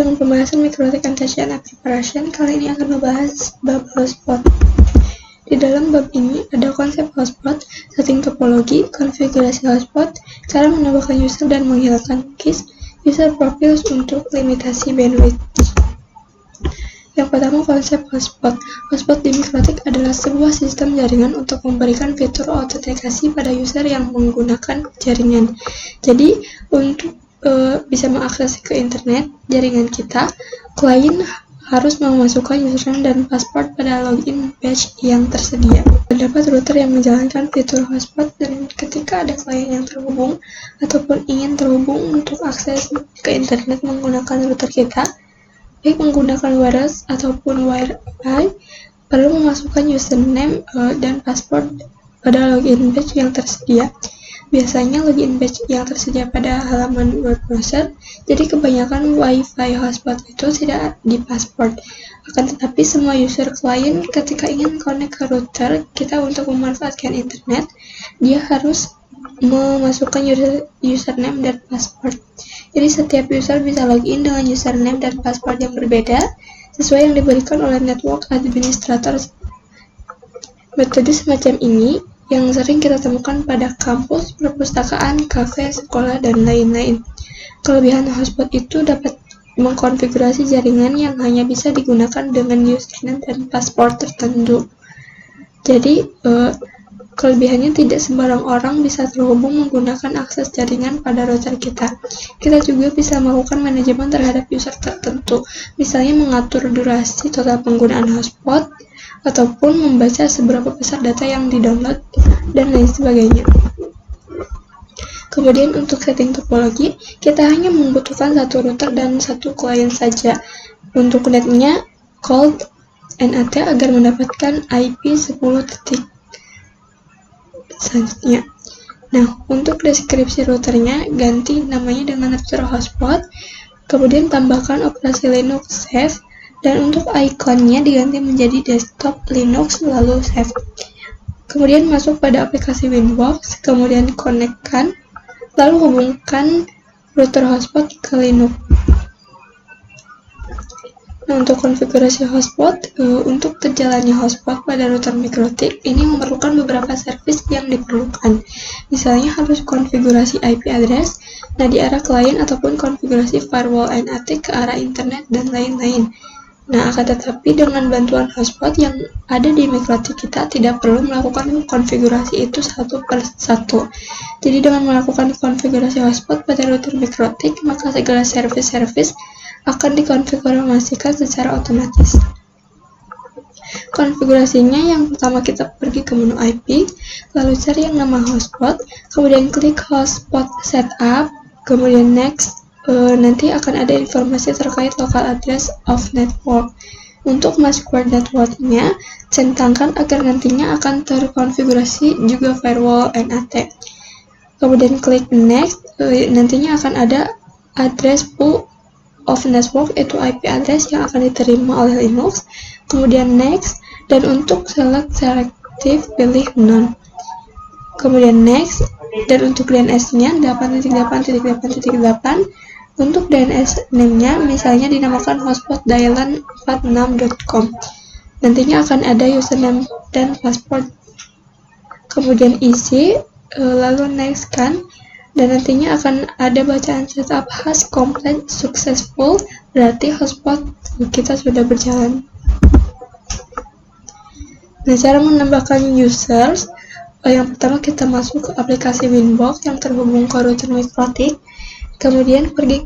dengan pembahasan Mikrotik Annotation and Preparation. Kali ini akan membahas bab hotspot. Di dalam bab ini ada konsep hotspot, setting topologi, konfigurasi hotspot, cara menambahkan user dan menghilangkan cookies, user profiles untuk limitasi bandwidth. Yang pertama, konsep hotspot. Hotspot di Mikrotik adalah sebuah sistem jaringan untuk memberikan fitur autentikasi pada user yang menggunakan jaringan. Jadi, untuk bisa mengakses ke internet jaringan kita, klien harus memasukkan username dan password pada login page yang tersedia. Terdapat router yang menjalankan fitur hotspot, dan ketika ada klien yang terhubung ataupun ingin terhubung untuk akses ke internet menggunakan router kita, baik menggunakan wireless ataupun Wi-Fi, perlu memasukkan username dan password pada login page yang tersedia. Biasanya login page yang tersedia pada halaman web browser, jadi kebanyakan Wi-Fi hotspot itu tidak di password. Akan tetapi semua user klien ketika ingin connect ke router kita untuk memanfaatkan internet, dia harus memasukkan username dan password. Jadi setiap user bisa login dengan username dan password yang berbeda sesuai yang diberikan oleh network administrator. Metode semacam ini yang sering kita temukan pada kampus, perpustakaan, kafe, sekolah, dan lain-lain. Kelebihan hotspot itu dapat mengkonfigurasi jaringan yang hanya bisa digunakan dengan username dan password tertentu. Jadi, kelebihannya tidak sembarang orang bisa terhubung menggunakan akses jaringan pada router kita. Kita juga bisa melakukan manajemen terhadap user tertentu, misalnya mengatur durasi total penggunaan hotspot, ataupun membaca seberapa besar data yang di-download, dan lain sebagainya. Kemudian untuk setting topologi, kita hanya membutuhkan satu router dan satu klien saja. Untuk netnya, called NAT agar mendapatkan IP 10 titik selanjutnya. Nah, untuk deskripsi routernya, ganti namanya dengan router hotspot, kemudian tambahkan operasi Linux save, dan untuk ikonnya diganti menjadi desktop Linux lalu save. Kemudian masuk pada aplikasi Winbox, kemudian konekkan, lalu hubungkan router hotspot ke Linux. Nah, untuk konfigurasi hotspot, untuk terjalannya hotspot pada router Mikrotik ini memerlukan beberapa service yang diperlukan. Misalnya harus konfigurasi IP address, nah di arah klien ataupun konfigurasi firewall NAT ke arah internet dan lain-lain. Nah, akan tetapi dengan bantuan hotspot yang ada di Mikrotik kita tidak perlu melakukan konfigurasi itu satu per satu. Jadi dengan melakukan konfigurasi hotspot pada router Mikrotik, maka segala service-service akan dikonfigurasikan secara otomatis. Konfigurasinya yang pertama kita pergi ke menu IP, lalu cari yang nama hotspot, kemudian klik hotspot setup, kemudian next. Nanti akan ada informasi terkait local address of network. Untuk masuk networknya, centangkan agar nantinya akan terkonfigurasi juga firewall NAT. Kemudian klik next, nantinya akan ada address pool of network, yaitu IP address yang akan diterima oleh Linux. Kemudian next, dan untuk selective pilih none. Kemudian next, dan untuk DNS-nya 8.8.8.8. Untuk DNS name-nya misalnya dinamakan hotspotdialan46.com. Nantinya akan ada username dan password. Kemudian isi, lalu next kan, dan nantinya akan ada bacaan setup hash complete successful, berarti hotspot kita sudah berjalan. Nah, cara menambahkan users, yang pertama kita masuk ke aplikasi Winbox yang terhubung ke router Mikrotik. Kemudian pergi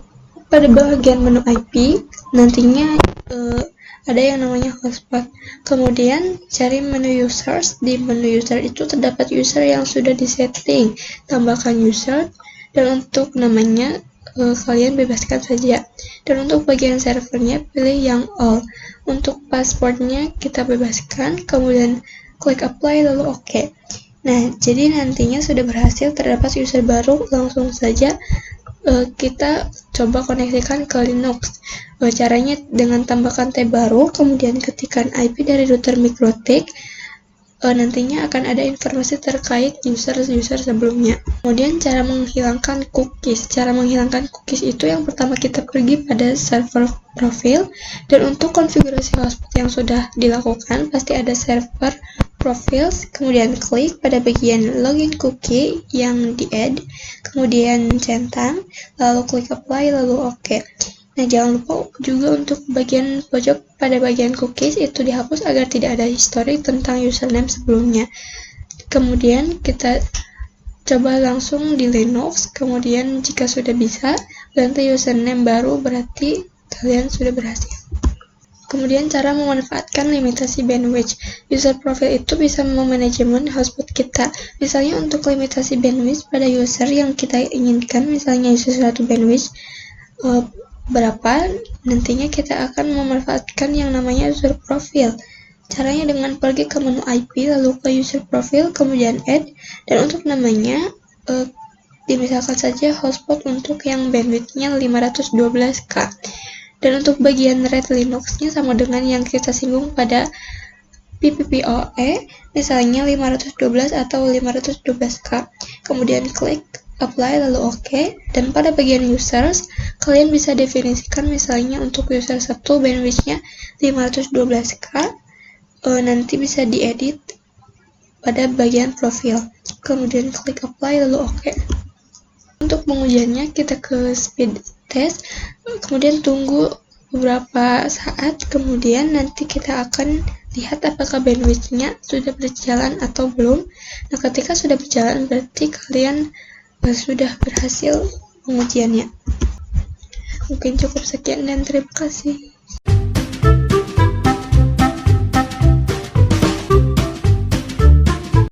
pada bagian menu IP, nantinya ada yang namanya hotspot. Kemudian cari menu users, di menu user itu terdapat user yang sudah disetting, tambahkan user, dan untuk namanya kalian bebaskan saja. Dan untuk bagian servernya pilih yang all. Untuk passwordnya kita bebaskan, kemudian klik apply lalu OK. Nah, jadi nantinya sudah berhasil terdapat user baru, langsung saja kita coba koneksikan ke Linux. Caranya dengan tambahkan tab baru, kemudian ketikkan IP dari router Mikrotik, nantinya akan ada informasi terkait user sebelumnya. Kemudian cara menghilangkan cookies. Cara menghilangkan cookies itu yang pertama kita pergi pada server profil, dan untuk konfigurasi hotspot yang sudah dilakukan pasti ada server profils, kemudian klik pada bagian login cookie yang di-add, kemudian centang, lalu klik apply, lalu OK. Nah, jangan lupa juga untuk bagian pojok pada bagian cookies itu dihapus agar tidak ada histori tentang username sebelumnya. Kemudian kita coba langsung di Linux, kemudian jika sudah bisa, ganti username baru, berarti kalian sudah berhasil. Kemudian cara memanfaatkan limitasi bandwidth. User profile itu bisa memanajemen hotspot kita. Misalnya untuk limitasi bandwidth pada user yang kita inginkan, misalnya user 1 bandwidth berapa, nantinya kita akan memanfaatkan yang namanya user profile. Caranya dengan pergi ke menu IP, lalu ke user profile, kemudian add, dan untuk namanya dimisalkan saja hotspot untuk yang bandwidthnya 512K. Dan untuk bagian rate Linux-nya sama dengan yang kita singgung pada PPPoE, misalnya 512 atau 512K. Kemudian klik apply lalu OK, dan pada bagian users kalian bisa definisikan misalnya untuk user 1 bandwidthnya 512K, nanti bisa diedit pada bagian profil, kemudian klik apply lalu OK. Untuk pengujiannya kita ke speed test, kemudian tunggu beberapa saat, kemudian nanti kita akan lihat apakah bandwidthnya sudah berjalan atau belum. Nah, ketika sudah berjalan berarti kalian sudah berhasil pengujiannya. Mungkin cukup sekian dan terima kasih.